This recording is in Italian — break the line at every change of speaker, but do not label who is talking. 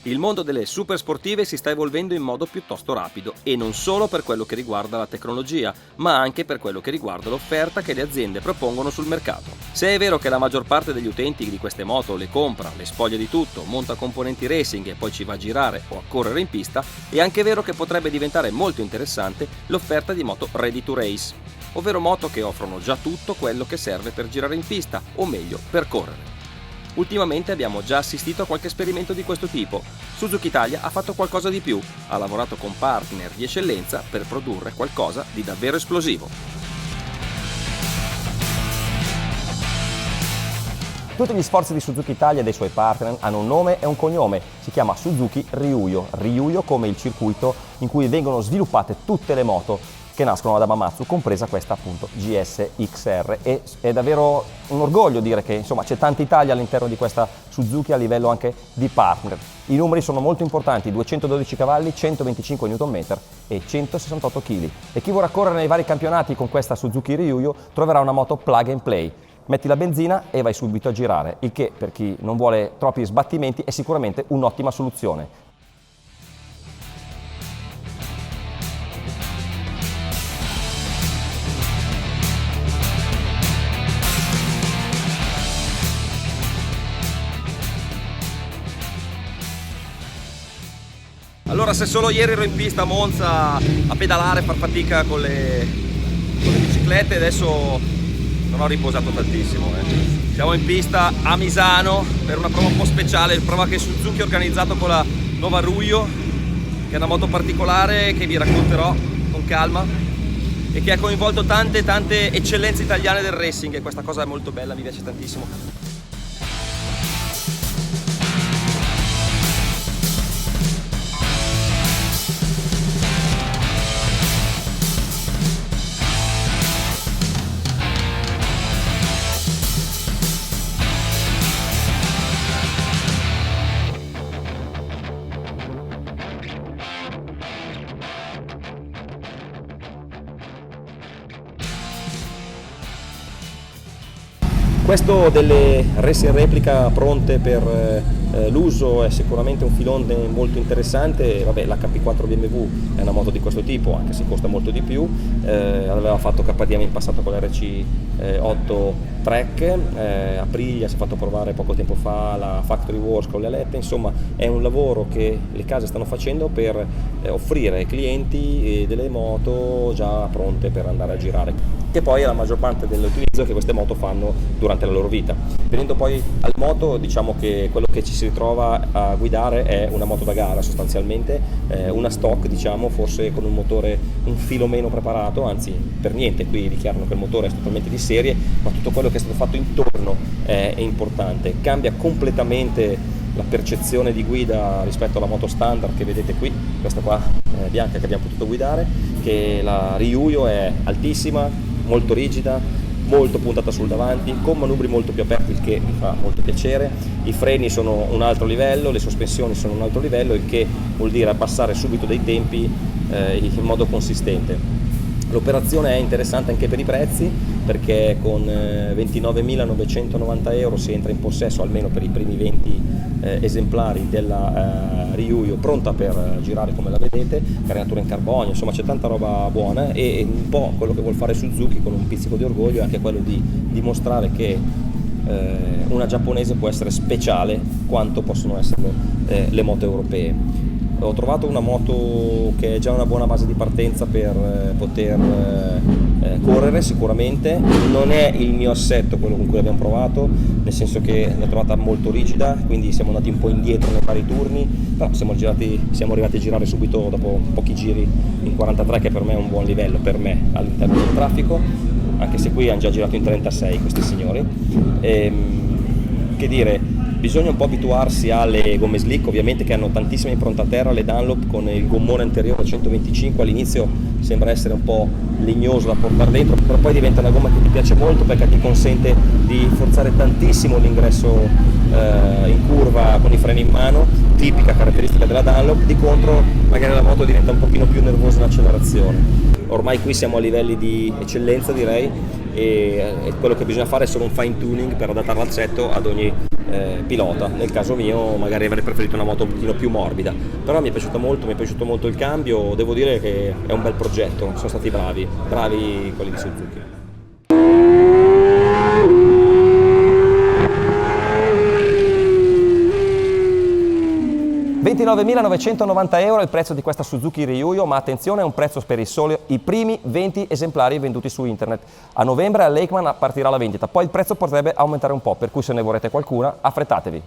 Il mondo delle super sportive si sta evolvendo in modo piuttosto rapido e non solo per quello che riguarda la tecnologia, ma anche per quello che riguarda l'offerta che le aziende propongono sul mercato. Se è vero che la maggior parte degli utenti di queste moto le compra, le spoglia di tutto, monta componenti racing e poi ci va a girare o a correre in pista, è anche vero che potrebbe diventare molto interessante l'offerta di moto ready to race, ovvero moto che offrono già tutto quello che serve per girare in pista, o meglio, per correre. Ultimamente abbiamo già assistito a qualche esperimento di questo tipo. Suzuki Italia ha fatto qualcosa di più, ha lavorato con partner di eccellenza per produrre qualcosa di davvero esplosivo.
Tutti gli sforzi di Suzuki Italia e dei suoi partner hanno un nome e un cognome, si chiama Suzuki Ryuyo. Ryuyo come il circuito in cui vengono sviluppate tutte le moto che nascono ad Hamamatsu, compresa questa appunto GS XR, e è davvero un orgoglio dire che insomma c'è tanta Italia all'interno di questa Suzuki a livello anche di partner. I numeri sono molto importanti: 212 cavalli, 125 Nm e 168 kg, e chi vorrà correre nei vari campionati con questa Suzuki Ryuyo troverà una moto plug and play. Metti la benzina e vai subito a girare, il che per chi non vuole troppi sbattimenti è sicuramente un'ottima soluzione.
Allora, se solo ieri ero in pista a Monza a pedalare, a far fatica con le biciclette, adesso non ho riposato tantissimo. Siamo in pista a Misano per una prova un po' speciale, prova che Suzuki ha organizzato con la nuova Ryuyo, che è una moto particolare che vi racconterò con calma e che ha coinvolto tante eccellenze italiane del racing, e questa cosa è molto bella, mi piace tantissimo.
Questo delle race in replica pronte per l'uso è sicuramente un filone molto interessante. Vabbè, l'HP4 BMW è una moto di questo tipo, anche se costa molto di più. Aveva fatto KTM in passato con l'RC8 Trek, Aprilia si è fatto provare poco tempo fa la Factory Wars con le alette. Insomma, è un lavoro che le case stanno facendo per offrire ai clienti delle moto già pronte per andare a girare, che poi è la maggior parte dell'utilizzo che queste moto fanno durante la loro vita. Venendo poi al moto, diciamo che quello che ci si ritrova a guidare è una moto da gara sostanzialmente, una stock, diciamo, forse con un motore un filo meno preparato, anzi per niente, qui dichiarano che il motore è totalmente di serie, ma tutto quello che è stato fatto intorno è importante. Cambia completamente la percezione di guida rispetto alla moto standard che vedete qui, questa qua bianca che abbiamo potuto guidare, che la Ryuyo è altissima, molto rigida, molto puntata sul davanti, con manubri molto più aperti, il che mi fa molto piacere. I freni sono un altro livello, le sospensioni sono un altro livello, il che vuol dire abbassare subito dei tempi in modo consistente. L'operazione è interessante anche per i prezzi, perché con 29.990 euro si entra in possesso, almeno per i primi 20 esemplari, della Ryuyo pronta per girare come la vedete, carenatura in carbonio, insomma c'è tanta roba buona, e un po' quello che vuol fare Suzuki con un pizzico di orgoglio è anche quello di dimostrare che una giapponese può essere speciale quanto possono esserlo le moto europee. Ho trovato una moto che è già una buona base di partenza per poter correre sicuramente. Non è il mio assetto quello con cui l'abbiamo provato, nel senso che l'ho trovata molto rigida, quindi siamo andati un po' indietro nei vari turni, però siamo arrivati a girare subito dopo pochi giri in 43, che per me è un buon livello, per me, all'interno del traffico, anche se qui hanno già girato in 36 questi signori. Che dire, bisogna un po' abituarsi alle gomme slick, ovviamente, che hanno tantissima impronta a terra. Le Dunlop con il gommone anteriore a 125 all'inizio sembra essere un po' legnoso da portare dentro, però poi diventa una gomma che ti piace molto perché ti consente di forzare tantissimo l'ingresso in curva con i freni in mano, tipica caratteristica della Dunlop. Di contro magari la moto diventa un pochino più nervosa in accelerazione. Ormai qui siamo a livelli di eccellenza, direi, e quello che bisogna fare è solo un fine tuning per adattare l'assetto ad ogni pilota. Nel caso mio magari avrei preferito una moto un pochino più morbida, però mi è piaciuto molto il cambio. Devo dire che è un bel progetto, sono stati bravi quelli di Suzuki. 29.990 euro è il prezzo di questa Suzuki Ryuyo, ma attenzione, è un prezzo per i primi 20 esemplari venduti su internet. A novembre all'Eikman partirà la vendita, poi il prezzo potrebbe aumentare un po', per cui se ne vorrete qualcuna affrettatevi.